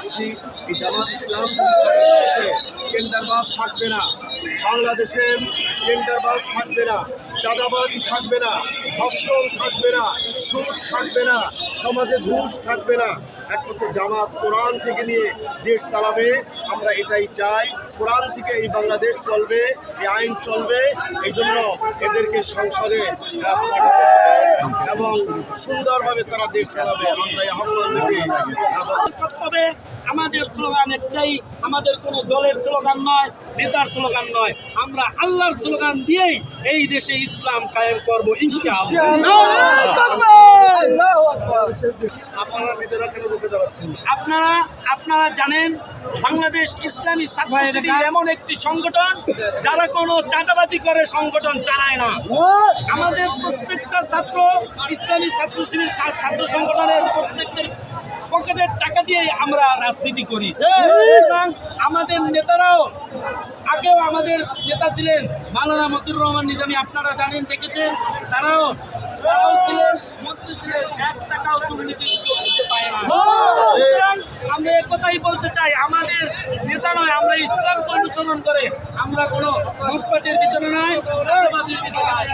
যাচ্ছি, এই জামাত ইসলাম বাংলাদেশে টেন্ডারবাজ থাকবে না, বাংলাদেশে টেন্ডারবাজ থাকবে না, চাঁদাবাজি থাকবে না, ধর্ষণ থাকবে না, সুদ থাকবে না, সমাজে ঘুষ থাকবে না। একমাত্র জামাত কোরআন থেকে নিয়ে দেশ চালাবে। আমরা এটাই চাই, কোরআন থেকে এই বাংলাদেশ চলবে, এই আইন চলবে। এই জন্য এদেরকে সংসদে পাঠাতে হবে এবং সুন্দরভাবে তারা দেশ চালাবে। আমরা এই আহ্বান তবে আমাদের স্লোগান একটাই, আমাদের কোনো দলের স্লোগান নয়, নেতার স্লোগান নয়, আমরা আল্লাহর স্লোগান দিয়েই এই দেশে ইসলাম কায়েম করব ইনশাআল্লাহ। আপনারা ভিতরে কেন ঢুকে যাচ্ছেন? আপনারা জানেন বাংলাদেশ ইসলামী ছাত্র শিবির এমন একটি সংগঠন যারা কোনো চাঁদাবাজি করে সংগঠন চালায় না। আমাদের প্রত্যেকটা ছাত্র ইসলামী ছাত্র শিবির ছাত্র সংগঠনের প্রত্যেকদের পকেটের টাকা দিয়েই আমরা রাজনীতি করি। সুতরাং আমাদের নেতারাও, আগেও আমাদের নেতা ছিলেন মাওলানা মতিউর রহমান নিজামী, আপনারা জানেন, দেখেছেন, তারাও ছিলেন, মন্ত্রী ছিলেন, 1 টাকাও দুর্নীতি করতে পারে না। সুতরাং আমরা একথাই বলতে চাই, আমাদের নেতা নয়, আমরা ইসলামকে অনুসরণ করে, আমরা কোনো লুটপাটের ভিতরে নয়, চাঁদাবাজির ভিতরে নয়।